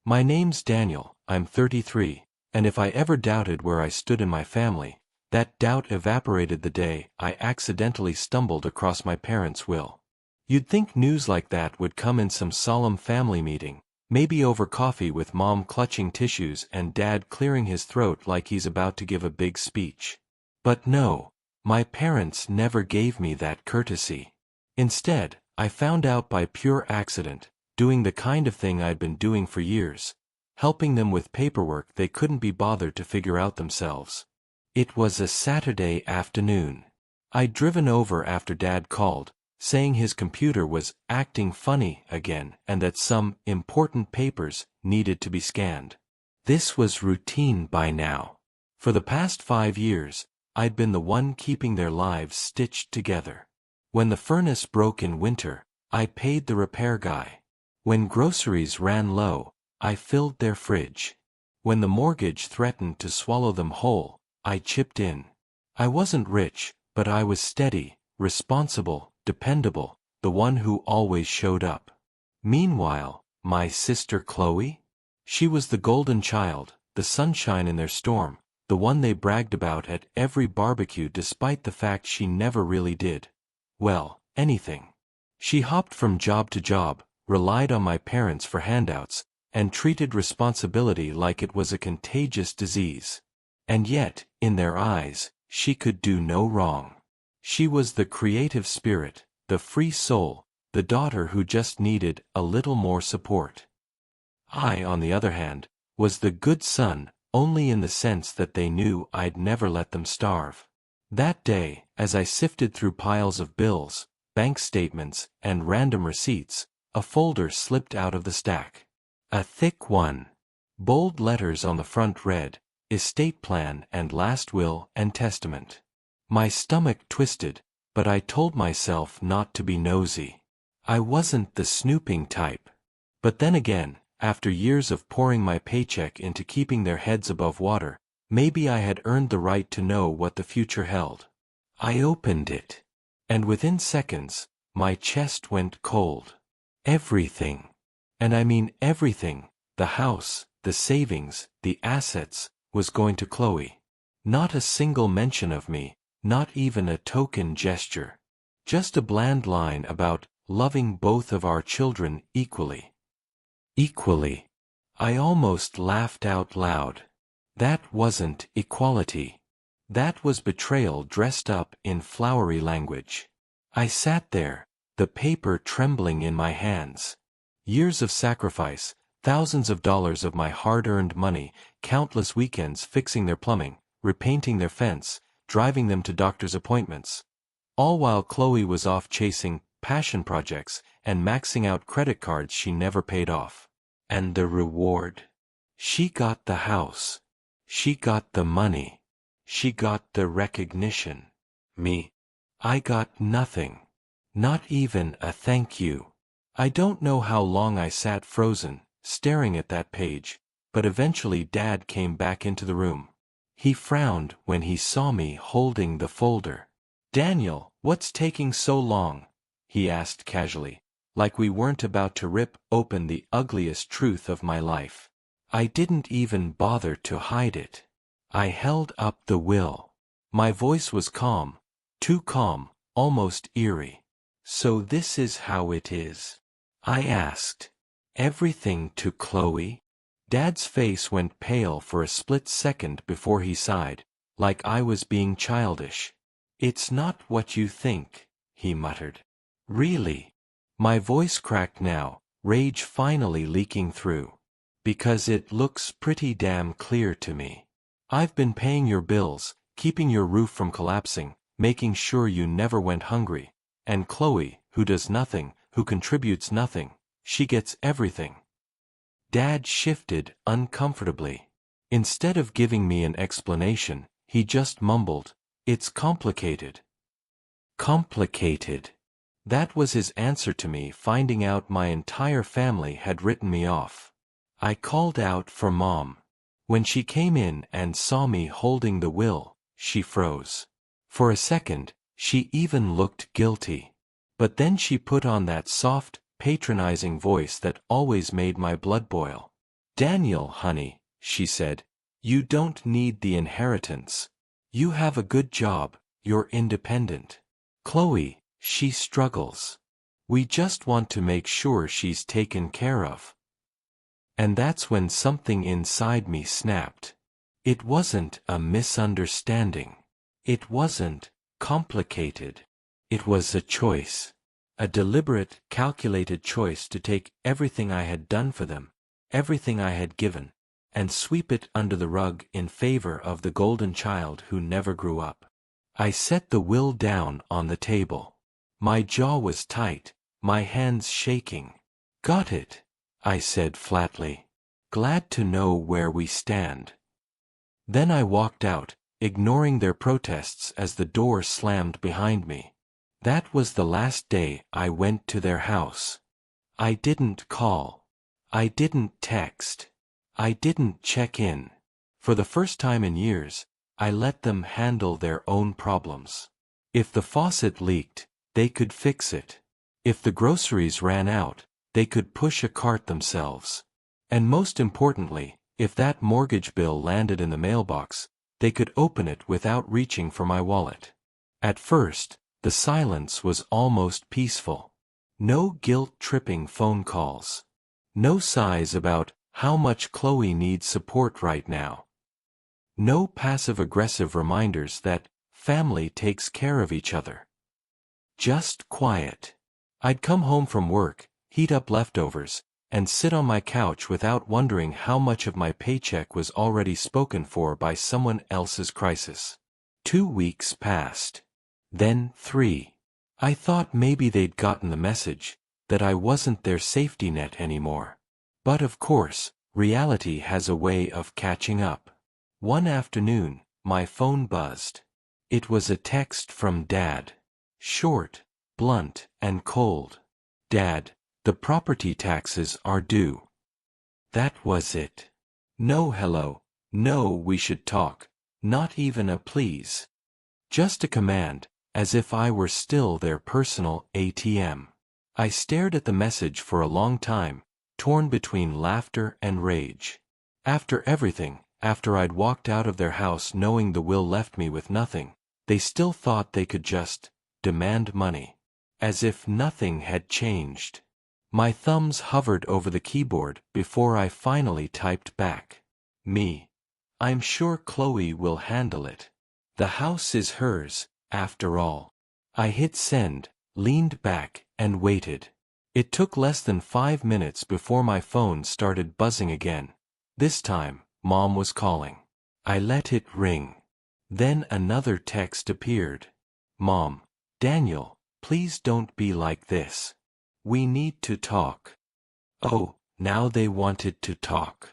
My name's Daniel, I'm 33, and if I ever doubted where I stood in my family, that doubt evaporated the day I accidentally stumbled across my parents' will. You'd think news like that would come in some solemn family meeting, maybe over coffee with mom clutching tissues and dad clearing his throat like he's about to give a big speech. But no, my parents never gave me that courtesy. Instead, I found out by pure accident, doing the kind of thing I'd been doing for years, helping them with paperwork they couldn't be bothered to figure out themselves. It was a Saturday afternoon. I'd driven over after Dad called, saying his computer was acting funny again and that some important papers needed to be scanned. This was routine by now. For the past 5 years, I'd been the one keeping their lives stitched together. When the furnace broke in winter, I paid the repair guy. When groceries ran low, I filled their fridge. When the mortgage threatened to swallow them whole, I chipped in. I wasn't rich, but I was steady, responsible, dependable, the one who always showed up. Meanwhile, my sister Chloe? She was the golden child, the sunshine in their storm, the one they bragged about at every barbecue despite the fact she never really did. Well, anything. She hopped from job to job, relied on my parents for handouts, and treated responsibility like it was a contagious disease. And yet, in their eyes, she could do no wrong. She was the creative spirit, the free soul, the daughter who just needed a little more support. I, on the other hand, was the good son, only in the sense that they knew I'd never let them starve. That day, as I sifted through piles of bills, bank statements, and random receipts, a folder slipped out of the stack. A thick one. Bold letters on the front read, "Estate plan and last will and testament." My stomach twisted, but I told myself not to be nosy. I wasn't the snooping type. But then again, after years of pouring my paycheck into keeping their heads above water, maybe I had earned the right to know what the future held. I opened it. And within seconds, my chest went cold. Everything. And I mean everything, the house, the savings, the assets, was going to Chloe. Not a single mention of me, not even a token gesture. Just a bland line about loving both of our children equally. Equally. I almost laughed out loud. That wasn't equality. That was betrayal dressed up in flowery language. I sat there, the paper trembling in my hands. Years of sacrifice, thousands of dollars of my hard-earned money, countless weekends fixing their plumbing, repainting their fence, driving them to doctor's appointments. All while Chloe was off chasing passion projects and maxing out credit cards she never paid off. And the reward? She got the house. She got the money. She got the recognition. Me? I got nothing. Not even a thank you. I don't know how long I sat frozen, staring at that page, but eventually Dad came back into the room. He frowned when he saw me holding the folder. "Daniel, what's taking so long?" he asked casually, like we weren't about to rip open the ugliest truth of my life. I didn't even bother to hide it. I held up the will. My voice was calm, too calm, almost eerie. "So this is how it is?" I asked. "Everything to Chloe?" Dad's face went pale for a split second before he sighed, like I was being childish. "It's not what you think," he muttered. "Really?" My voice cracked now, rage finally leaking through. "Because it looks pretty damn clear to me. I've been paying your bills, keeping your roof from collapsing, making sure you never went hungry. And Chloe, who does nothing, who contributes nothing, she gets everything." Dad shifted uncomfortably. Instead of giving me an explanation, he just mumbled, "It's complicated." Complicated. That was his answer to me finding out my entire family had written me off. I called out for Mom. When she came in and saw me holding the will, she froze. For a second, she even looked guilty. But then she put on that soft, patronizing voice that always made my blood boil. Daniel, honey, she said, you don't need the inheritance. You have a good job, you're independent. Chloe, she struggles. We just want to make sure she's taken care of. And that's when something inside me snapped. It wasn't a misunderstanding. It wasn't complicated. It was a choice. A deliberate, calculated choice to take everything I had done for them, everything I had given, and sweep it under the rug in favor of the golden child who never grew up. I set the will down on the table. My jaw was tight, my hands shaking. Got it, I said flatly. Glad to know where we stand. Then I walked out, ignoring their protests as the door slammed behind me. That was the last day I went to their house. I didn't call. I didn't text. I didn't check in. For the first time in years, I let them handle their own problems. If the faucet leaked, they could fix it. If the groceries ran out, they could push a cart themselves. And most importantly, if that mortgage bill landed in the mailbox, they could open it without reaching for my wallet. At first, the silence was almost peaceful. No guilt-tripping phone calls. No sighs about how much Chloe needs support right now. No passive-aggressive reminders that family takes care of each other. Just quiet. I'd come home from work, heat up leftovers, and sit on my couch without wondering how much of my paycheck was already spoken for by someone else's crisis. 2 weeks passed. Then 3. I thought maybe they'd gotten the message, that I wasn't their safety net anymore. But of course, reality has a way of catching up. One afternoon, my phone buzzed. It was a text from Dad. Short, blunt, and cold. Dad, the property taxes are due. That was it. No hello, no we should talk, not even a please. Just a command, as if I were still their personal ATM. I stared at the message for a long time, torn between laughter and rage. After everything, after I'd walked out of their house knowing the will left me with nothing, they still thought they could just demand money. As if nothing had changed. My thumbs hovered over the keyboard before I finally typed back. Me. I'm sure Chloe will handle it. The house is hers, after all. I hit send, leaned back, and waited. It took less than 5 minutes before my phone started buzzing again. This time, Mom was calling. I let it ring. Then another text appeared. Mom, Daniel, please don't be like this. We need to talk. Oh, now they wanted to talk.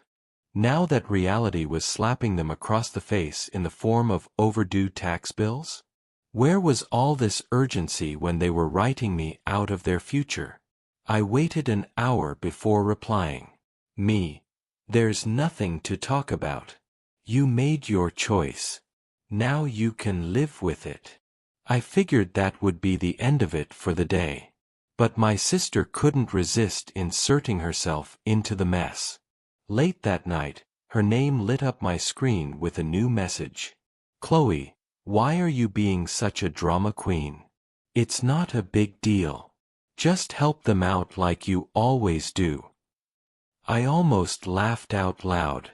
Now that reality was slapping them across the face in the form of overdue tax bills? Where was all this urgency when they were writing me out of their future? I waited an hour before replying. Me. There's nothing to talk about. You made your choice. Now you can live with it. I figured that would be the end of it for the day. But my sister couldn't resist inserting herself into the mess. Late that night, her name lit up my screen with a new message. Chloe, why are you being such a drama queen? It's not a big deal. Just help them out like you always do. I almost laughed out loud.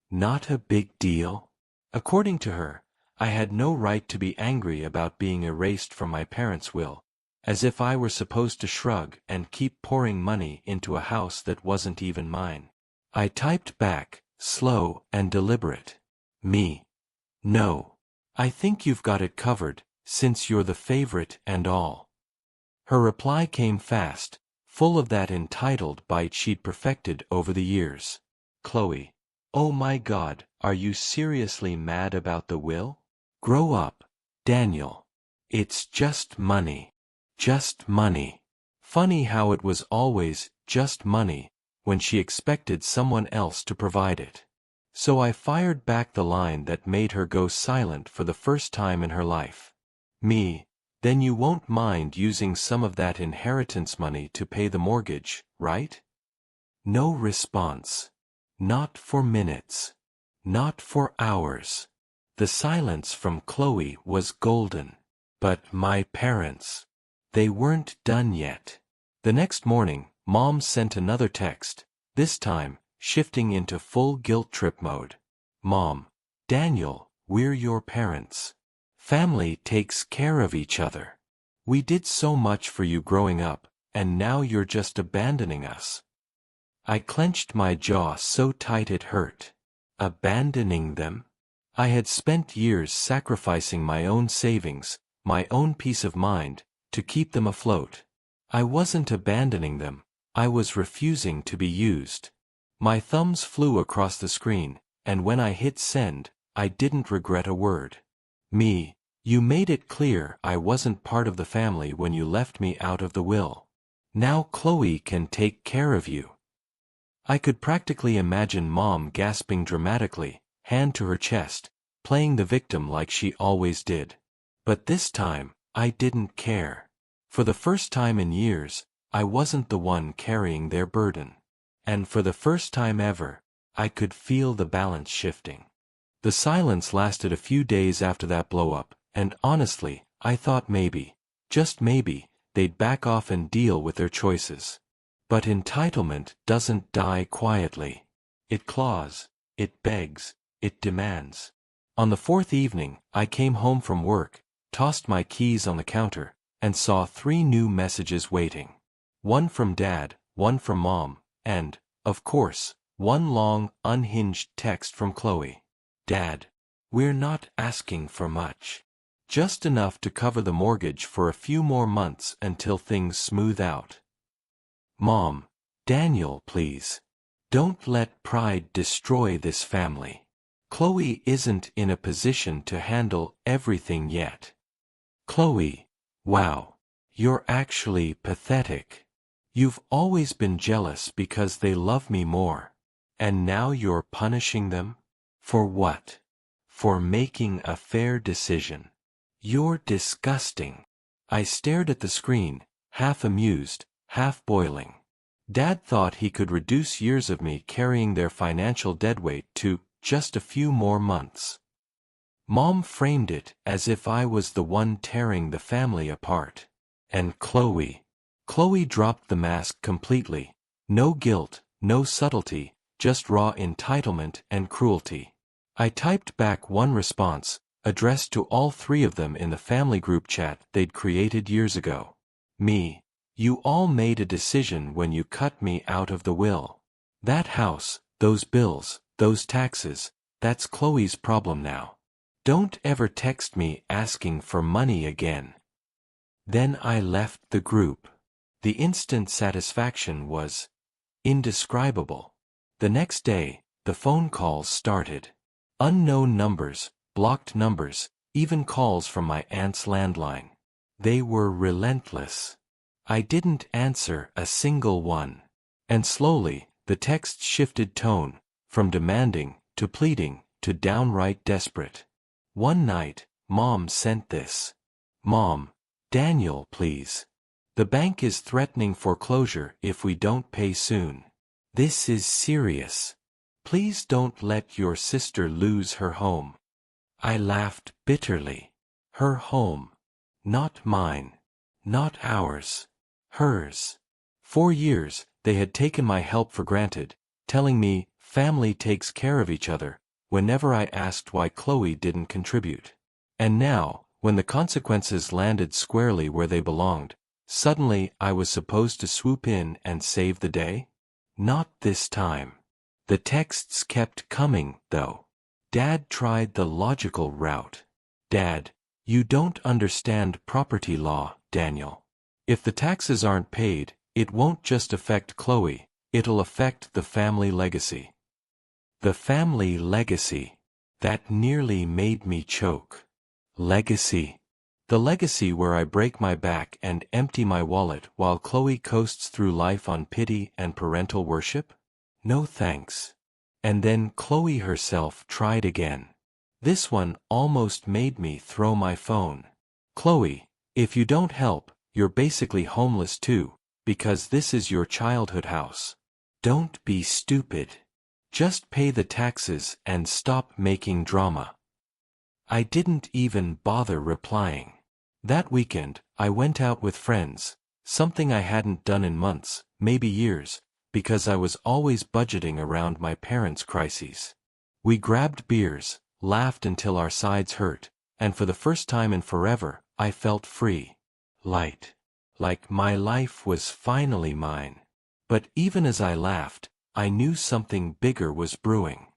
Not a big deal? According to her, I had no right to be angry about being erased from my parents' will, as if I were supposed to shrug and keep pouring money into a house that wasn't even mine. I typed back, slow and deliberate. Me. No. I think you've got it covered, since you're the favorite and all. Her reply came fast, full of that entitled bite she'd perfected over the years. Chloe. Oh my God, are you seriously mad about the will? Grow up, Daniel. It's just money. Just money. Funny how it was always just money when she expected someone else to provide it. So I fired back the line that made her go silent for the first time in her life. Me. Then you won't mind using some of that inheritance money to pay the mortgage, right? No response. Not for minutes. Not for hours. The silence from Chloe was golden. But my parents. They weren't done yet. The next morning, Mom sent another text, this time, shifting into full guilt trip mode. Mom, Daniel, we're your parents. Family takes care of each other. We did so much for you growing up, and now you're just abandoning us. I clenched my jaw so tight it hurt. Abandoning them? I had spent years sacrificing my own savings, my own peace of mind, to keep them afloat. I wasn't abandoning them, I was refusing to be used. My thumbs flew across the screen, and when I hit send, I didn't regret a word. Me, you made it clear I wasn't part of the family when you left me out of the will. Now Chloe can take care of you. I could practically imagine Mom gasping dramatically, hand to her chest, playing the victim like she always did. But this time, I didn't care. For the first time in years, I wasn't the one carrying their burden. And for the first time ever, I could feel the balance shifting. The silence lasted a few days after that blow-up, and honestly, I thought maybe, just maybe, they'd back off and deal with their choices. But entitlement doesn't die quietly. It claws, it begs, it demands. On the fourth evening, I came home from work, tossed my keys on the counter, and saw 3 new messages waiting. One from Dad, one from Mom, and, of course, one long, unhinged text from Chloe. Dad, we're not asking for much. Just enough to cover the mortgage for a few more months until things smooth out. Mom, Daniel, please. Don't let pride destroy this family. Chloe isn't in a position to handle everything yet. Chloe, wow, you're actually pathetic. You've always been jealous because they love me more. And now you're punishing them? For what? For making a fair decision. You're disgusting. I stared at the screen, half amused, half boiling. Dad thought he could reduce years of me carrying their financial deadweight to just a few more months. Mom framed it as if I was the one tearing the family apart. And Chloe dropped the mask completely. No guilt, no subtlety, just raw entitlement and cruelty. I typed back one response, addressed to all 3 of them in the family group chat they'd created years ago. Me, you all made a decision when you cut me out of the will. That house, those bills, those taxes, that's Chloe's problem now. Don't ever text me asking for money again. Then I left the group. The instant satisfaction was indescribable. The next day, the phone calls started. Unknown numbers, blocked numbers, even calls from my aunt's landline. They were relentless. I didn't answer a single one. And slowly, the text shifted tone, from demanding, to pleading, to downright desperate. One night, Mom sent this. Mom, Daniel, please. The bank is threatening foreclosure if we don't pay soon. This is serious. Please don't let your sister lose her home. I laughed bitterly. Her home. Not mine. Not ours. Hers. For years, they had taken my help for granted, telling me, family takes care of each other, whenever I asked why Chloe didn't contribute. And now, when the consequences landed squarely where they belonged, suddenly I was supposed to swoop in and save the day? Not this time. The texts kept coming, though. Dad tried the logical route. Dad, you don't understand property law, Daniel. If the taxes aren't paid, it won't just affect Chloe, it'll affect the family legacy. The family legacy. That nearly made me choke. Legacy. The legacy where I break my back and empty my wallet while Chloe coasts through life on pity and parental worship? No thanks. And then Chloe herself tried again. This one almost made me throw my phone. Chloe, if you don't help, you're basically homeless too, because this is your childhood house. Don't be stupid. Just pay the taxes and stop making drama. I didn't even bother replying. That weekend, I went out with friends, something I hadn't done in months, maybe years, because I was always budgeting around my parents' crises. We grabbed beers, laughed until our sides hurt, and for the first time in forever, I felt free. Light. Like my life was finally mine. But even as I laughed, I knew something bigger was brewing.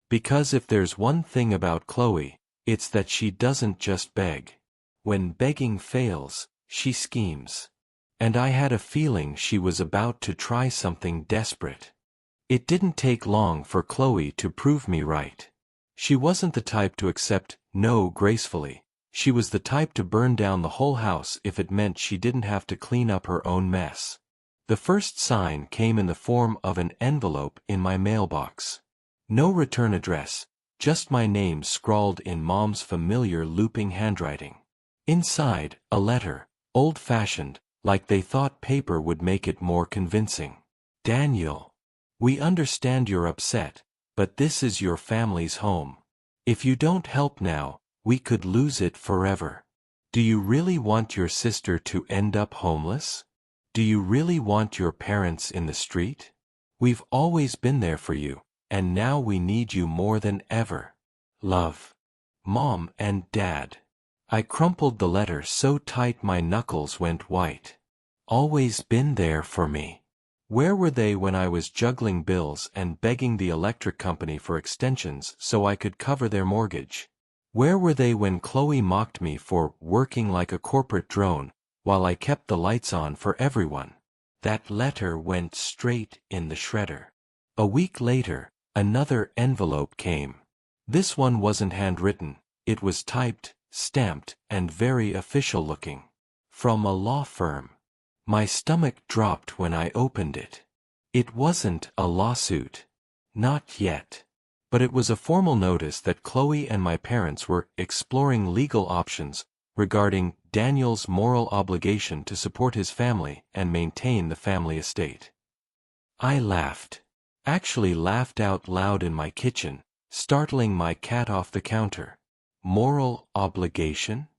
Because if there's one thing about Chloe, it's that she doesn't just beg. When begging fails, she schemes. And I had a feeling she was about to try something desperate. It didn't take long for Chloe to prove me right. She wasn't the type to accept no gracefully. She was the type to burn down the whole house if it meant she didn't have to clean up her own mess. The first sign came in the form of an envelope in my mailbox. No return address, just my name scrawled in Mom's familiar looping handwriting. Inside, a letter, old-fashioned, like they thought paper would make it more convincing. Daniel. We understand you're upset, but this is your family's home. If you don't help now, we could lose it forever. Do you really want your sister to end up homeless? Do you really want your parents in the street? We've always been there for you, and now we need you more than ever. Love. Mom and Dad. I crumpled the letter so tight my knuckles went white. Always been there for me. Where were they when I was juggling bills and begging the electric company for extensions so I could cover their mortgage? Where were they when Chloe mocked me for working like a corporate drone while I kept the lights on for everyone? That letter went straight in the shredder. A week later, another envelope came. This one wasn't handwritten, it was typed, stamped, and very official looking. From a law firm. My stomach dropped when I opened it. It wasn't a lawsuit. Not yet. But it was a formal notice that Chloe and my parents were exploring legal options regarding Daniel's moral obligation to support his family and maintain the family estate. I laughed. Actually laughed out loud in my kitchen, startling my cat off the counter. Moral obligation?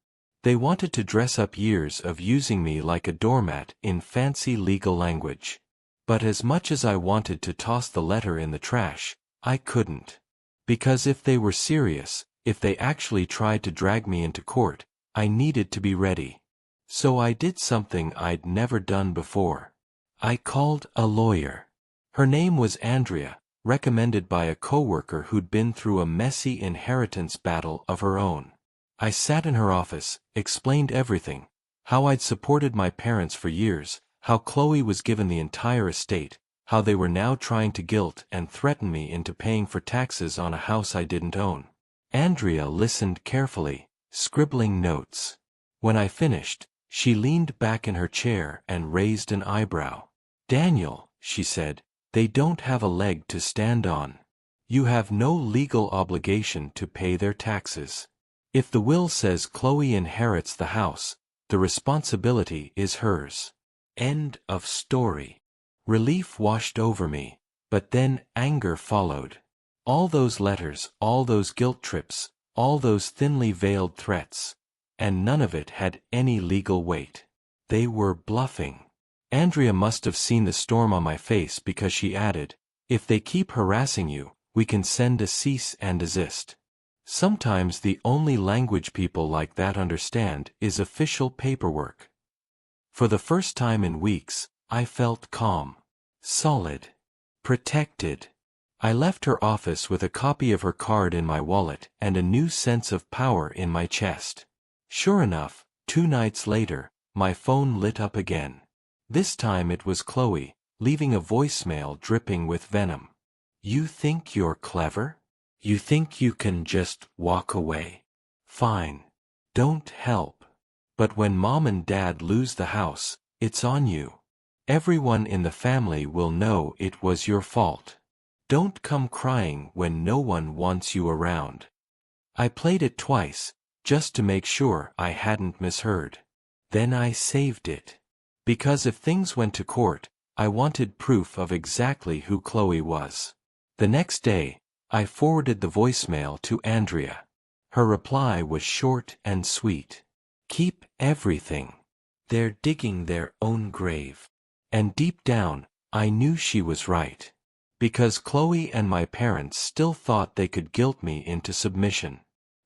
They wanted to dress up years of using me like a doormat in fancy legal language. But as much as I wanted to toss the letter in the trash, I couldn't. Because if they were serious, if they actually tried to drag me into court, I needed to be ready. So I did something I'd never done before. I called a lawyer. Her name was Andrea, recommended by a coworker who'd been through a messy inheritance battle of her own. I sat in her office, explained everything, how I'd supported my parents for years, how Chloe was given the entire estate, how they were now trying to guilt and threaten me into paying for taxes on a house I didn't own. Andrea listened carefully, scribbling notes. When I finished, she leaned back in her chair and raised an eyebrow. Daniel, she said, they don't have a leg to stand on. You have no legal obligation to pay their taxes. If the will says Chloe inherits the house, the responsibility is hers. End of story. Relief washed over me, but then anger followed. All those letters, all those guilt trips, all those thinly veiled threats. And none of it had any legal weight. They were bluffing. Andrea must have seen the storm on my face because she added, if they keep harassing you, we can send a cease and desist. Sometimes the only language people like that understand is official paperwork. For the first time in weeks, I felt calm, solid, protected. I left her office with a copy of her card in my wallet and a new sense of power in my chest. Sure enough, 2 nights later, my phone lit up again. This time it was Chloe, leaving a voicemail dripping with venom. You think you're clever? You think you can just walk away? Fine. Don't help. But when Mom and Dad lose the house, it's on you. Everyone in the family will know it was your fault. Don't come crying when no one wants you around. I played it twice, just to make sure I hadn't misheard. Then I saved it. Because if things went to court, I wanted proof of exactly who Chloe was. The next day, I forwarded the voicemail to Andrea. Her reply was short and sweet. Keep everything. They're digging their own grave. And deep down, I knew she was right. Because Chloe and my parents still thought they could guilt me into submission.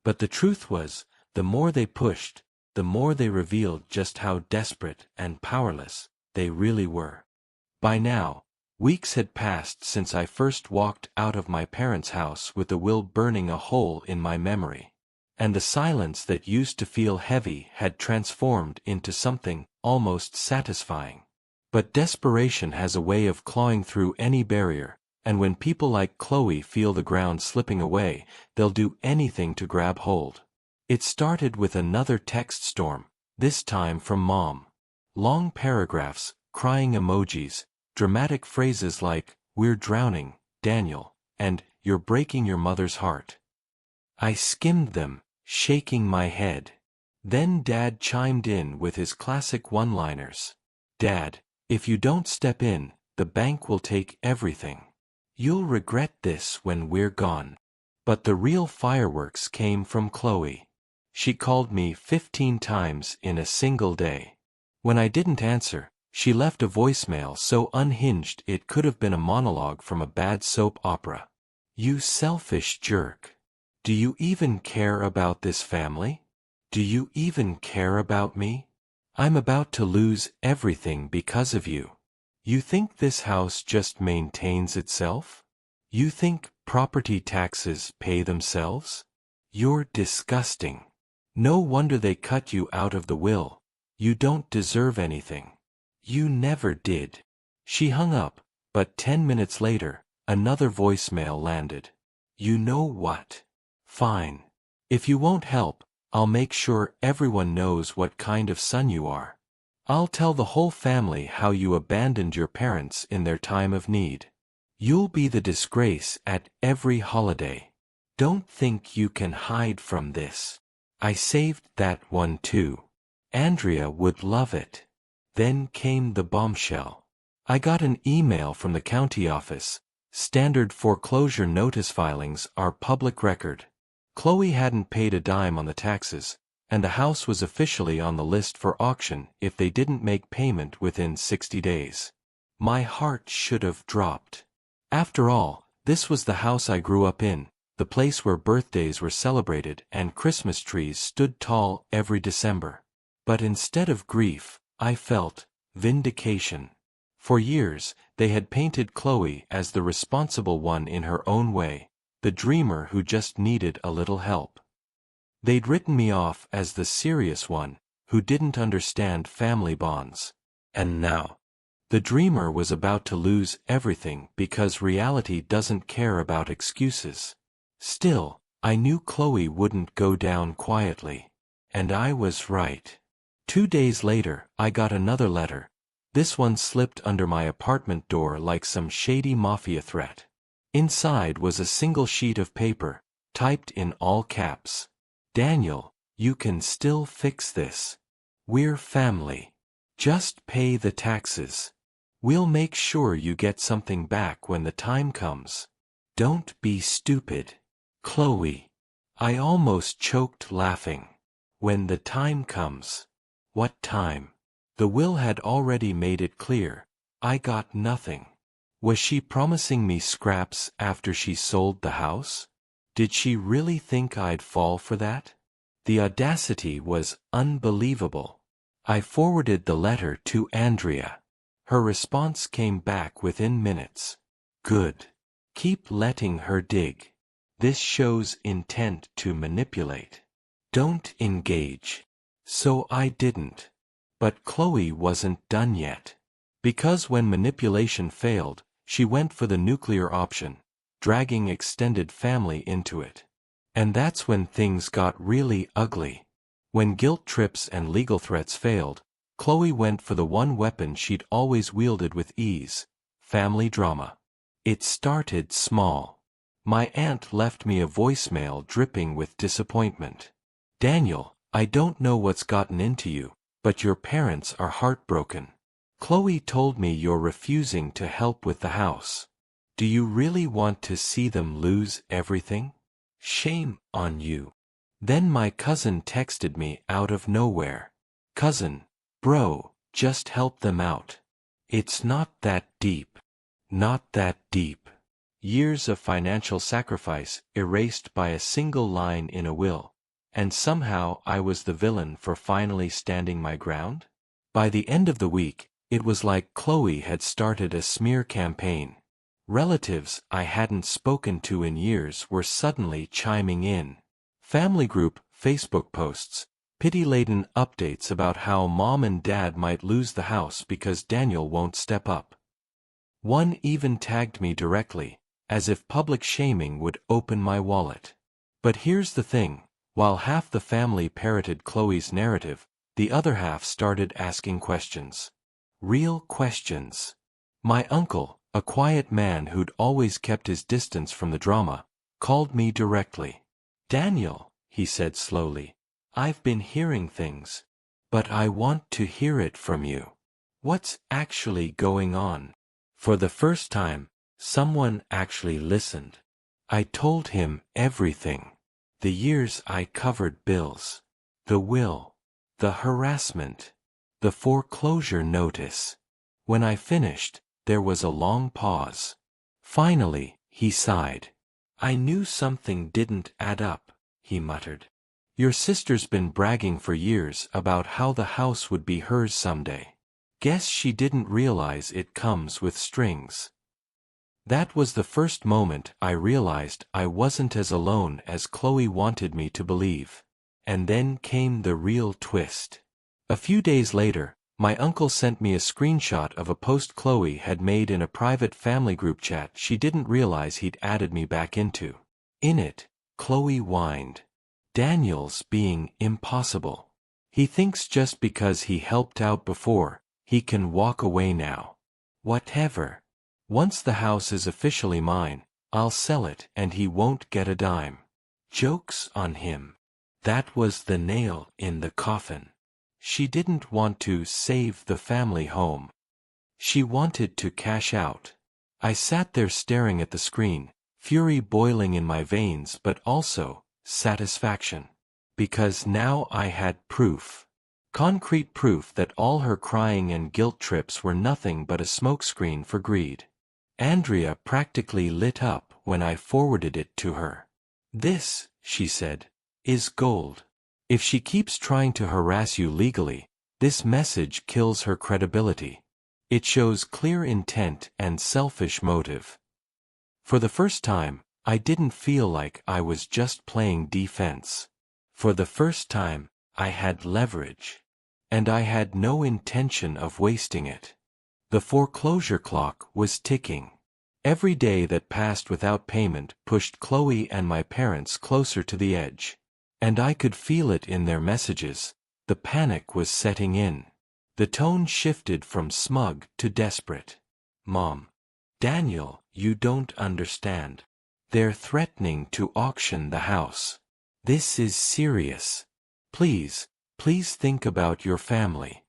But the truth was, the more they pushed, the more they revealed just how desperate and powerless they really were. By now, weeks had passed since I first walked out of my parents' house with the will burning a hole in my memory. And the silence that used to feel heavy had transformed into something almost satisfying. But desperation has a way of clawing through any barrier, and when people like Chloe feel the ground slipping away, they'll do anything to grab hold. It started with another text storm, this time from Mom. Long paragraphs, crying emojis, dramatic phrases like, "We're drowning, Daniel," and "You're breaking your mother's heart." I skimmed them, shaking my head. Then Dad chimed in with his classic one-liners. "Dad, if you don't step in, the bank will take everything. You'll regret this when we're gone." But the real fireworks came from Chloe. She called me 15 times in a single day. When I didn't answer, she left a voicemail so unhinged it could have been a monologue from a bad soap opera. "You selfish jerk. Do you even care about this family? Do you even care about me? I'm about to lose everything because of you. You think this house just maintains itself? You think property taxes pay themselves? You're disgusting. No wonder they cut you out of the will. You don't deserve anything. You never did." She hung up, but 10 minutes later, another voicemail landed. "You know what? Fine. If you won't help, I'll make sure everyone knows what kind of son you are. I'll tell the whole family how you abandoned your parents in their time of need. You'll be the disgrace at every holiday. Don't think you can hide from this. I saved that one too. Andrea would love it." Then came the bombshell. I got an email from the county office. Standard foreclosure notice filings are public record. Chloe hadn't paid a dime on the taxes, and the house was officially on the list for auction if they didn't make payment within 60 days. My heart should have dropped. After all, this was the house I grew up in, the place where birthdays were celebrated and Christmas trees stood tall every December. But instead of grief, I felt vindication. For years, they had painted Chloe as the responsible one in her own way, the dreamer who just needed a little help. They'd written me off as the serious one, who didn't understand family bonds. And now, the dreamer was about to lose everything because reality doesn't care about excuses. Still, I knew Chloe wouldn't go down quietly. And I was right. 2 days later, I got another letter. This one slipped under my apartment door like some shady mafia threat. Inside was a single sheet of paper, typed in all caps. "Daniel, you can still fix this. We're family. Just pay the taxes. We'll make sure you get something back when the time comes. Don't be stupid. Chloe." I almost choked laughing. When the time comes. What time? The will had already made it clear. I got nothing. Was she promising me scraps after she sold the house? Did she really think I'd fall for that? The audacity was unbelievable. I forwarded the letter to Andrea. Her response came back within minutes. "Good. Keep letting her dig. This shows intent to manipulate. Don't engage." So I didn't. But Chloe wasn't done yet. Because when manipulation failed, she went for the nuclear option, dragging extended family into it. And that's when things got really ugly. When guilt trips and legal threats failed, Chloe went for the one weapon she'd always wielded with ease: family drama. It started small. My aunt left me a voicemail dripping with disappointment. "Daniel, I don't know what's gotten into you, but your parents are heartbroken. Chloe told me you're refusing to help with the house. Do you really want to see them lose everything? Shame on you. Then my cousin texted me out of nowhere. Cousin, bro, just help them out. It's not that deep. Not that deep. Years of financial sacrifice erased by a single line in a will. And somehow I was the villain for finally standing my ground? By the end of the week, it was like Chloe had started a smear campaign. Relatives I hadn't spoken to in years were suddenly chiming in. Family group Facebook posts, pity-laden updates about how mom and dad might lose the house because Daniel won't step up. One even tagged me directly, as if public shaming would open my wallet. But here's the thing, while half the family parroted Chloe's narrative, the other half started asking questions. Real questions. My uncle, a quiet man who'd always kept his distance from the drama, called me directly. Daniel, he said slowly, I've been hearing things. But I want to hear it from you. What's actually going on? For the first time, someone actually listened. I told him everything. The years I covered bills. The will. The harassment. The foreclosure notice. When I finished, there was a long pause. Finally, he sighed. I knew something didn't add up, he muttered. Your sister's been bragging for years about how the house would be hers someday. Guess she didn't realize it comes with strings. That was the first moment I realized I wasn't as alone as Chloe wanted me to believe. And then came the real twist. A few days later, my uncle sent me a screenshot of a post Chloe had made in a private family group chat she didn't realize he'd added me back into. In it, Chloe whined. Daniel's being impossible. He thinks just because he helped out before, he can walk away now. Whatever. Once the house is officially mine, I'll sell it and he won't get a dime. Joke's on him. That was the nail in the coffin. She didn't want to save the family home. She wanted to cash out. I sat there staring at the screen, fury boiling in my veins but also satisfaction. Because now I had proof. Concrete proof that all her crying and guilt trips were nothing but a smokescreen for greed. Andrea practically lit up when I forwarded it to her. This, she said, is gold. If she keeps trying to harass you legally, this message kills her credibility. It shows clear intent and selfish motive. For the first time, I didn't feel like I was just playing defense. For the first time, I had leverage. And I had no intention of wasting it. The foreclosure clock was ticking. Every day that passed without payment pushed Chloe and my parents closer to the edge. And I could feel it in their messages. The panic was setting in. The tone shifted from smug to desperate. Mom. Daniel, you don't understand. They're threatening to auction the house. This is serious. Please think about your family.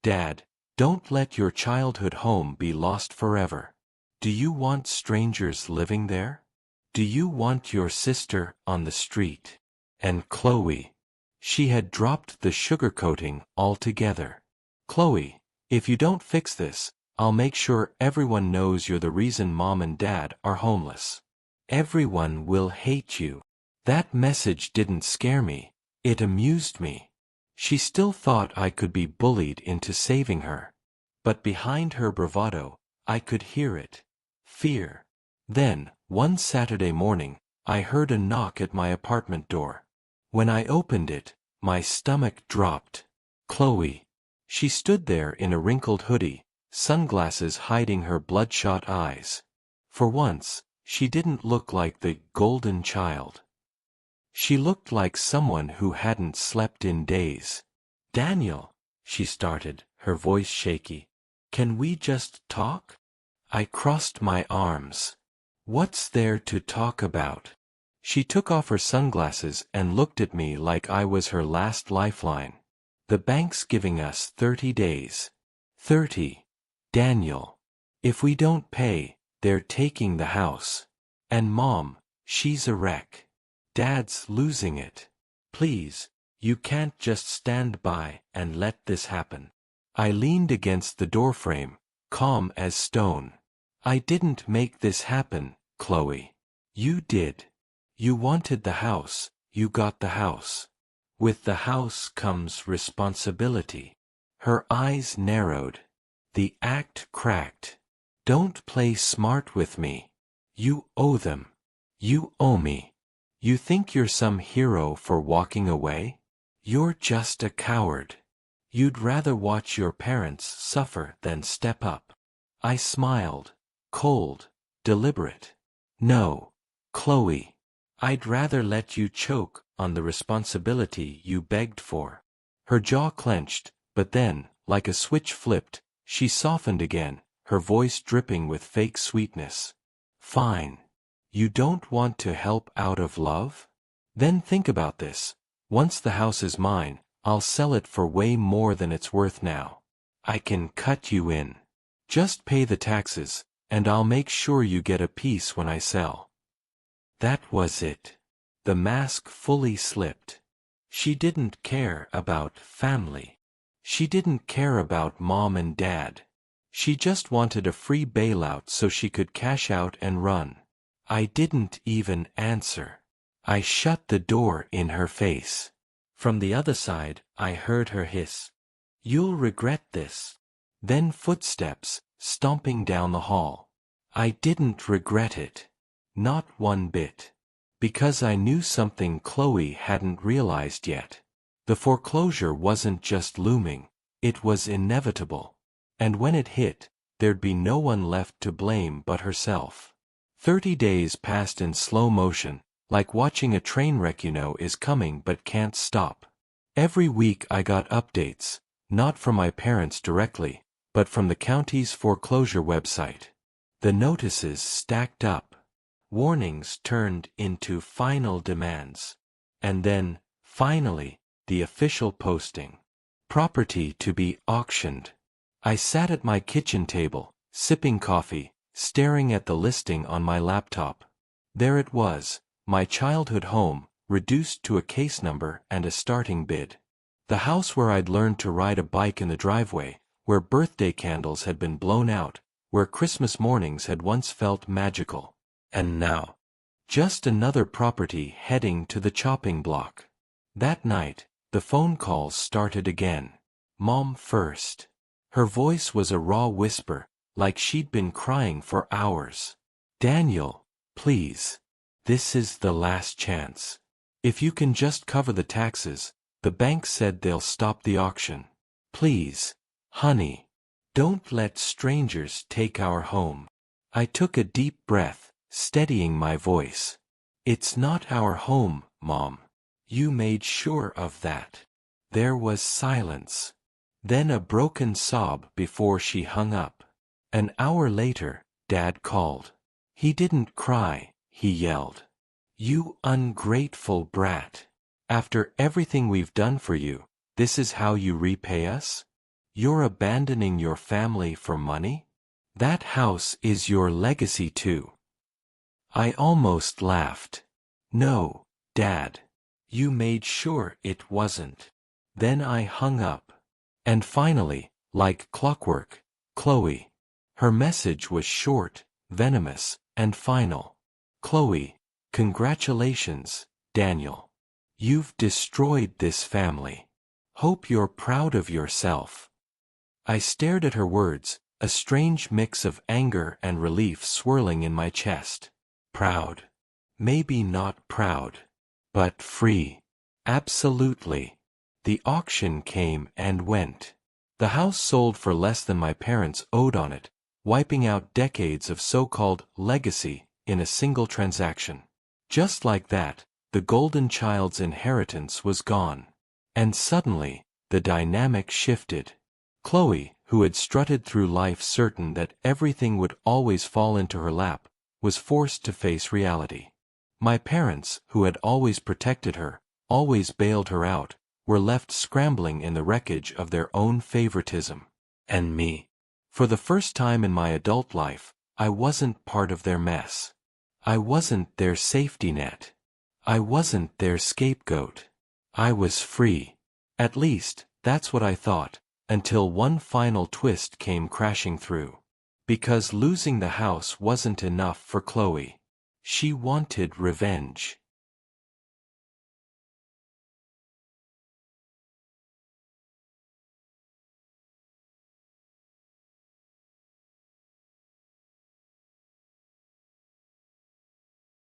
Dad, don't let your childhood home be lost forever. Do you want strangers living there? Do you want your sister on the street? And Chloe. She had dropped the sugarcoating altogether. Chloe, if you don't fix this, I'll make sure everyone knows you're the reason Mom and Dad are homeless. Everyone will hate you. That message didn't scare me, it amused me. She still thought I could be bullied into saving her. But behind her bravado, I could hear it. Fear. Then, one Saturday morning, I heard a knock at my apartment door. When I opened it, my stomach dropped. Chloe. She stood there in a wrinkled hoodie, sunglasses hiding her bloodshot eyes. For once, she didn't look like the golden child. She looked like someone who hadn't slept in days. Daniel, she started, her voice shaky. Can we just talk? I crossed my arms. What's there to talk about? She took off her sunglasses and looked at me like I was her last lifeline. The bank's giving us 30 days. 30. Daniel. If we don't pay, they're taking the house. And Mom, she's a wreck. Dad's losing it. Please, you can't just stand by and let this happen. I leaned against the doorframe, calm as stone. I didn't make this happen, Chloe. You did. You wanted the house, you got the house. With the house comes responsibility. Her eyes narrowed. The act cracked. Don't play smart with me. You owe them. You owe me. You think you're some hero for walking away? You're just a coward. You'd rather watch your parents suffer than step up. I smiled, cold, deliberate. No, Chloe. I'd rather let you choke on the responsibility you begged for. Her jaw clenched, but then, like a switch flipped, she softened again, her voice dripping with fake sweetness. Fine. You don't want to help out of love? Then think about this. Once the house is mine, I'll sell it for way more than it's worth now. I can cut you in. Just pay the taxes, and I'll make sure you get a piece when I sell. That was it. The mask fully slipped. She didn't care about family. She didn't care about Mom and Dad. She just wanted a free bailout so she could cash out and run. I didn't even answer. I shut the door in her face. From the other side, I heard her hiss. You'll regret this. Then footsteps, stomping down the hall. I didn't regret it. Not one bit. Because I knew something Chloe hadn't realized yet. The foreclosure wasn't just looming, it was inevitable. And when it hit, there'd be no one left to blame but herself. 30 days passed in slow motion, like watching a train wreck is coming but can't stop. Every week I got updates, not from my parents directly, but from the county's foreclosure website. The notices stacked up. Warnings turned into final demands. And then, finally, the official posting. Property to be auctioned. I sat at my kitchen table, sipping coffee, staring at the listing on my laptop. There it was, my childhood home, reduced to a case number and a starting bid. The house where I'd learned to ride a bike in the driveway, where birthday candles had been blown out, where Christmas mornings had once felt magical. And now, just another property heading to the chopping block. That night, the phone calls started again. Mom first. Her voice was a raw whisper, like she'd been crying for hours. Daniel, please. This is the last chance. If you can just cover the taxes, the bank said they'll stop the auction. Please, honey. Don't let strangers take our home. I took a deep breath, steadying my voice. It's not our home, Mom. You made sure of that. There was silence. Then a broken sob before she hung up. An hour later, Dad called. He didn't cry, he yelled. You ungrateful brat. After everything we've done for you, this is how you repay us? You're abandoning your family for money? That house is your legacy too. I almost laughed. No, Dad. You made sure it wasn't. Then I hung up. And finally, like clockwork, Chloe. Her message was short, venomous, and final. Chloe, congratulations, Daniel. You've destroyed this family. Hope you're proud of yourself. I stared at her words, a strange mix of anger and relief swirling in my chest. Proud. Maybe not proud. But free. Absolutely. The auction came and went. The house sold for less than my parents owed on it, wiping out decades of so-called legacy in a single transaction. Just like that, the golden child's inheritance was gone. And suddenly, the dynamic shifted. Chloe, who had strutted through life certain that everything would always fall into her lap, was forced to face reality. My parents, who had always protected her, always bailed her out, were left scrambling in the wreckage of their own favoritism. And me. For the first time in my adult life, I wasn't part of their mess. I wasn't their safety net. I wasn't their scapegoat. I was free. At least, that's what I thought, until one final twist came crashing through. Because losing the house wasn't enough for Chloe. She wanted revenge.